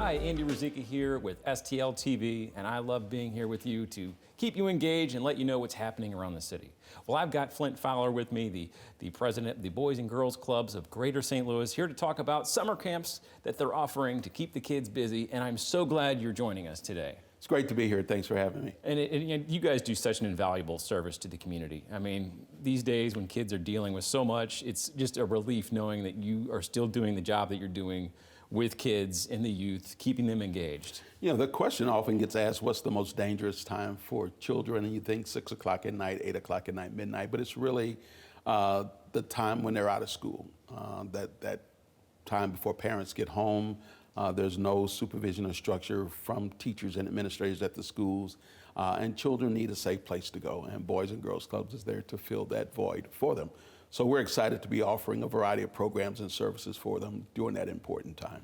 Hi, Andy Ruzicka here with STL TV, and I love being here with you to keep you engaged and let you know what's happening around the city. Well, I've got Flint Fowler with me, the president of the Boys and Girls Clubs of Greater St. Louis, here to talk about summer camps that they're offering to keep the kids busy, and I'm so glad you're joining us today. It's great to be here. Thanks for having me. And you guys do such an invaluable service to the community. I mean, these days when kids are dealing with so much, it's just a relief knowing that you are still doing the job that you're doing with kids and the youth, keeping them engaged. You know, the question often gets asked, what's the most dangerous time for children? And you think 6 o'clock at night, 8 o'clock at night, midnight, but it's really the time when they're out of school, that time before parents get home. There's no supervision or structure from teachers and administrators at the schools, and children need a safe place to go, and Boys and Girls Clubs is there to fill that void for them. So we're excited to be offering a variety of programs and services for them during that important time.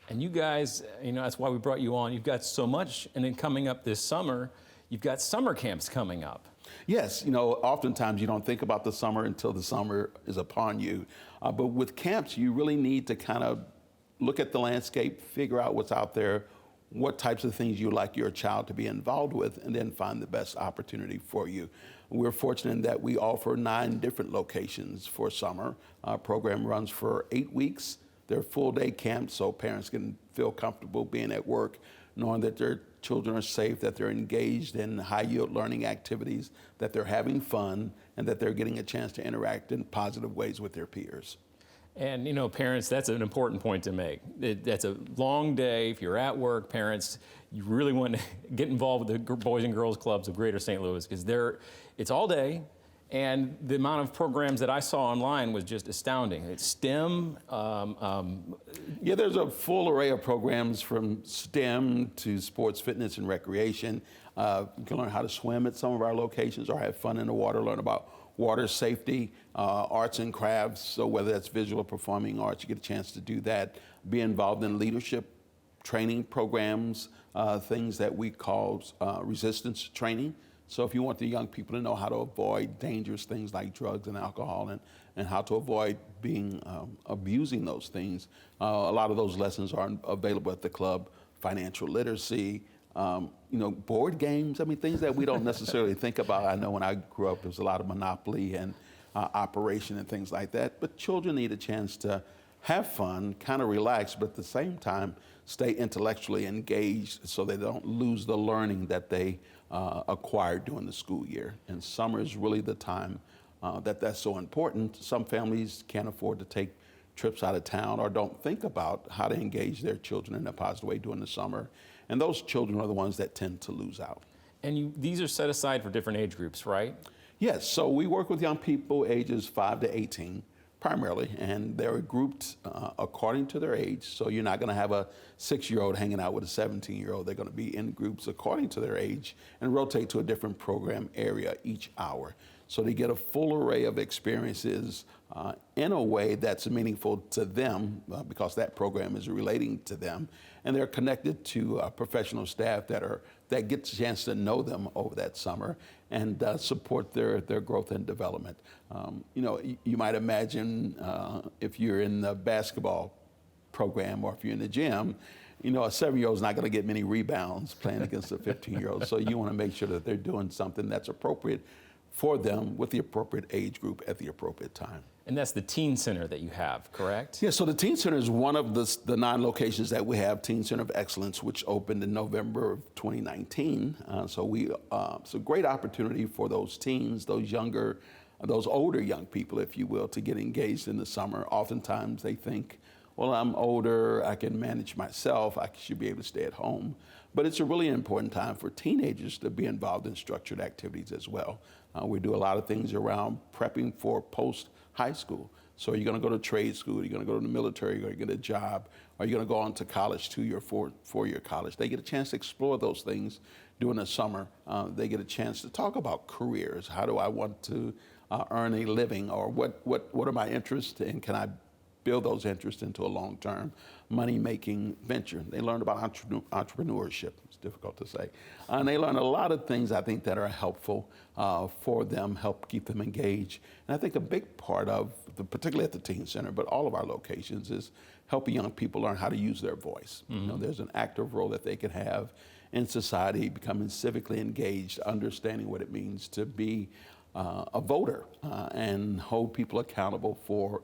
And you guys, you know, that's why we brought you on. You've got so much, and then coming up this summer, you've got summer camps coming up. Yes, you know, oftentimes you don't think about the summer until the summer is upon you. But with camps, you really need to kind of look at the landscape, figure out what's out there, what types of things you'd like your child to be involved with, and then find the best opportunity for you. We're fortunate in that we offer 9 different locations for summer. Our program runs for 8 weeks. They're full-day camps, so parents can feel comfortable being at work, knowing that their children are safe, that they're engaged in high-yield learning activities, that they're having fun, and that they're getting a chance to interact in positive ways with their peers. And, you know, parents, that's an important point to make. That's a long day. If you're at work, parents, you really want to get involved with the Boys and Girls Clubs of Greater St. Louis because it's all day. And the amount of programs that I saw online was just astounding. It's STEM. Yeah, there's a full array of programs from STEM to sports, fitness, and recreation. You can learn how to swim at some of our locations or have fun in the water, learn about water safety, arts and crafts, so whether that's visual or performing arts, you get a chance to do that. Be involved in leadership training programs, things that we call resistance training. So if you want the young people to know how to avoid dangerous things like drugs and alcohol and how to avoid abusing those things, a lot of those lessons are available at the club. Financial literacy, you know, board games, I mean, things that we don't necessarily think about. I know when I grew up, there was a lot of Monopoly and Operation and things like that. But children need a chance to have fun, kind of relax, but at the same time, stay intellectually engaged so they don't lose the learning that they acquired during the school year. And summer is really the time that's so important. Some families can't afford to take trips out of town or don't think about how to engage their children in a positive way during the summer. And those children are the ones that tend to lose out. And these are set aside for different age groups, right? Yes, so we work with young people ages 5 to 18 primarily, and they're grouped according to their age. So you're not going to have a 6-year-old hanging out with a 17-year-old. They're going to be in groups according to their age and rotate to a different program area each hour. So they get a full array of experiences in a way that's meaningful to them because that program is relating to them. And they're connected to professional staff that gets a chance to know them over that summer and support their growth and development. You know, you might imagine if you're in the basketball program or if you're in the gym, you know, a 7-year-old is not going to get many rebounds playing against a 15-year-old. So you want to make sure that they're doing something that's appropriate for them with the appropriate age group at the appropriate time. And that's the Teen Center that you have, correct? Yeah, so the Teen Center is one of the 9 locations that we have, Teen Center of Excellence, which opened in November of 2019. So it's a great opportunity for those teens, those older young people, if you will, to get engaged in the summer. Oftentimes they think, well, I'm older, I can manage myself, I should be able to stay at home. But it's a really important time for teenagers to be involved in structured activities as well. We do a lot of things around prepping for post-high school. So you're going to go to trade school, you're going to go to the military, you're going to get a job, or you're going to go on to college, 2-year, 4-year college. They get a chance to explore those things during the summer. They get a chance to talk about careers. How do I want to earn a living, or what are my interests, and can I build those interests into a long-term money-making venture? They learn about entrepreneurship, difficult to say. And they learn a lot of things, I think, that are helpful for them, help keep them engaged. And I think a big part of, particularly at the Teen Center, but all of our locations, is helping young people learn how to use their voice. You know, there's an active role that they can have in society, becoming civically engaged, understanding what it means to be a voter and hold people accountable for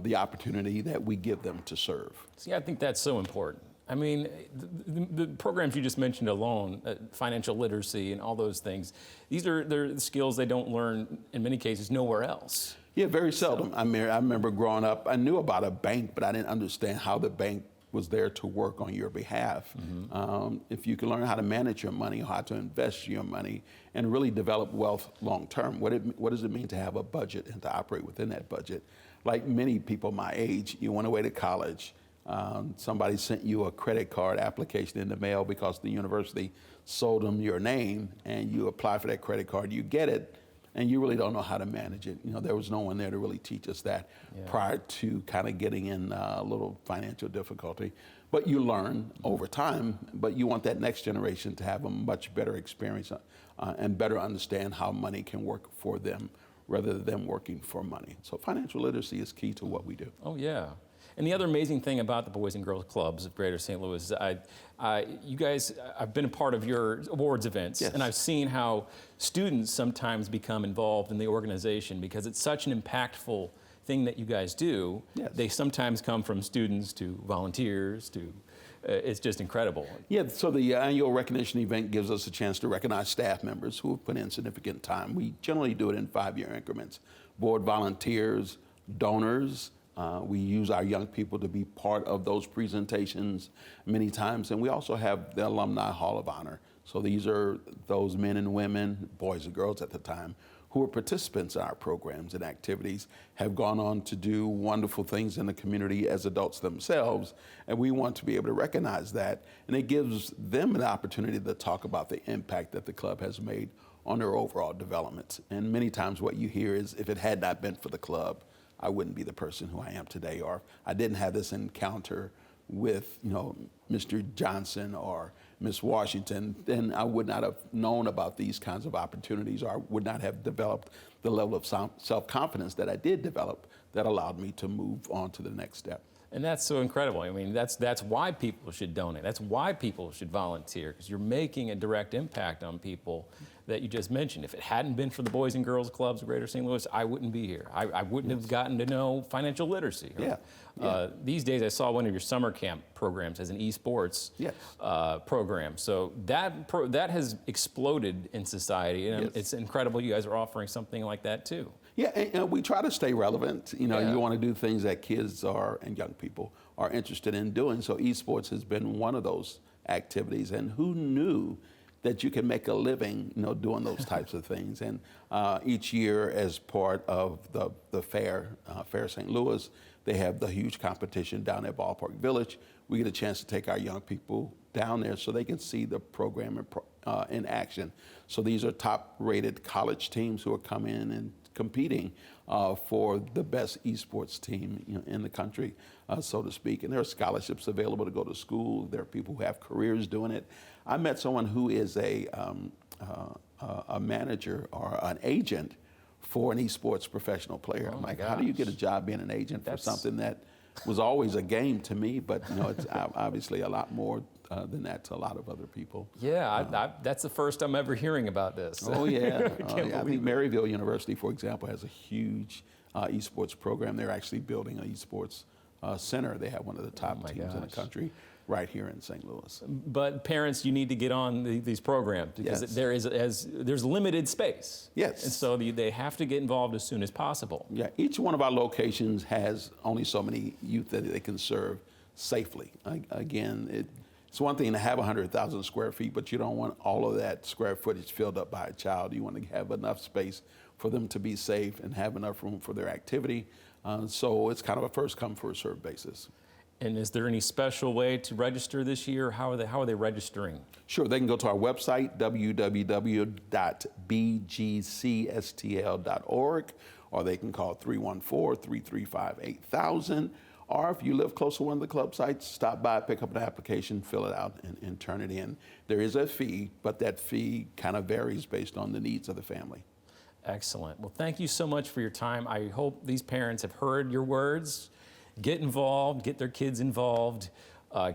the opportunity that we give them to serve. See, I think that's so important. I mean, the programs you just mentioned alone, financial literacy and all those things, they're skills they don't learn, in many cases, nowhere else. Yeah, very seldom. I mean, I remember growing up, I knew about a bank, but I didn't understand how the bank was there to work on your behalf. If you can learn how to manage your money, how to invest your money, and really develop wealth long term, what does it mean to have a budget and to operate within that budget? Like many people my age, you went away to college. Somebody sent you a credit card application in the mail because the university sold them your name, and you apply for that credit card, you get it, and you really don't know how to manage it. You know, there was no one there to really teach us that prior to kind of getting in a little financial difficulty. But you learn over time, but you want that next generation to have a much better experience and better understand how money can work for them rather than them working for money. So financial literacy is key to what we do. Oh, yeah. And the other amazing thing about the Boys and Girls Clubs of Greater St. Louis is you guys, I've been a part of your awards events, Yes. and I've seen how students sometimes become involved in the organization because it's such an impactful thing that you guys do. Yes. They sometimes come from students to volunteers to, it's just incredible. Yeah, so the annual recognition event gives us a chance to recognize staff members who have put in significant time. We generally do it in 5-year increments. Board volunteers, donors. We use our young people to be part of those presentations many times. And we also have the Alumni Hall of Honor. So these are those men and women, boys and girls at the time, who are participants in our programs and activities, have gone on to do wonderful things in the community as adults themselves. And we want to be able to recognize that. And it gives them an opportunity to talk about the impact that the club has made on their overall development. And many times what you hear is, if it had not been for the club, I wouldn't be the person who I am today, or I didn't have this encounter with, you know, Mr. Johnson or Miss Washington, then I would not have known about these kinds of opportunities, or I would not have developed the level of self-confidence that I did develop that allowed me to move on to the next step. And that's so incredible. I mean, that's why people should donate. That's why people should volunteer, because you're making a direct impact on people that you just mentioned. If it hadn't been for the Boys and Girls Clubs of Greater St. Louis, I wouldn't be here. I wouldn't have gotten to know financial literacy. These days, I saw one of your summer camp programs as an esports program. So that has exploded in society, and it's incredible you guys are offering something like that too. Yeah, and we try to stay relevant. You know, you want to do things that kids and young people are interested in doing. So esports has been one of those activities. And who knew that you can make a living, you know, doing those types of things? And each year, as part of the Fair St. Louis, they have the huge competition down at Ballpark Village. We get a chance to take our young people down there so they can see the program in action. So these are top-rated college teams who are coming in and competing for the best esports team, you know, in the country, so to speak. And there are scholarships available to go to school. There are people who have careers doing it. I met someone who is a manager or an agent for an esports professional player. I'm like, how do you get a job being an agent for something that was always a game to me, but you know, it's obviously a lot more than that to a lot of other people. Yeah, that's the first I'm ever hearing about this. Oh yeah, I think Maryville University, for example, has a huge esports program. They're actually building an esports center. They have one of the top teams in the country right here in St. Louis. But parents, you need to get on these programs because there's limited space. Yes. And so they have to get involved as soon as possible. Yeah, each one of our locations has only so many youth that they can serve safely. Again, it's one thing to have 100,000 square feet, but you don't want all of that square footage filled up by a child. You want to have enough space for them to be safe and have enough room for their activity. So it's kind of a first come, first served basis. And is there any special way to register this year? How are they registering? Sure, they can go to our website, www.bgcstl.org, or they can call 314-335-8000, Or if you live close to one of the club sites, stop by, pick up an application, fill it out, and turn it in. There is a fee, but that fee kind of varies based on the needs of the family. Excellent. Well, thank you so much for your time. I hope these parents have heard your words. Get involved, get their kids involved.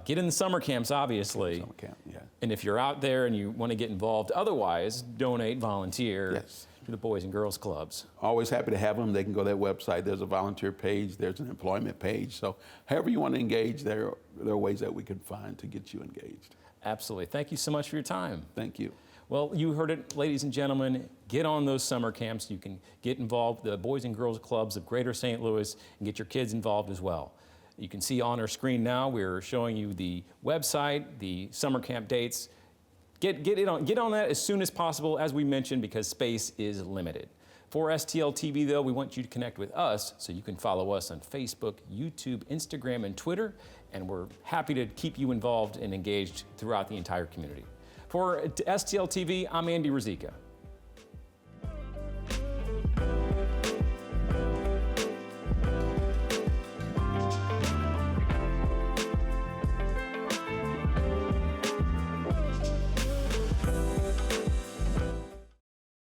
Get in the summer camps, obviously. Summer camp, yeah. And if you're out there and you want to get involved, otherwise, donate, volunteer Yes. to the Boys and Girls Clubs. Always happy to have them. They can go to that website. There's a volunteer page. There's an employment page. So however you want to engage, there are ways that we can find to get you engaged. Absolutely. Thank you so much for your time. Thank you. Well, you heard it, ladies and gentlemen. Get on those summer camps. You can get involved, the Boys and Girls Clubs of Greater St. Louis, and get your kids involved as well. You can see on our screen now, we're showing you the website, the summer camp dates. Get on that as soon as possible, as we mentioned, because space is limited. For STL TV, though, we want you to connect with us, so you can follow us on Facebook, YouTube, Instagram, and Twitter, and we're happy to keep you involved and engaged throughout the entire community. For STL TV, I'm Andy Ruzicka.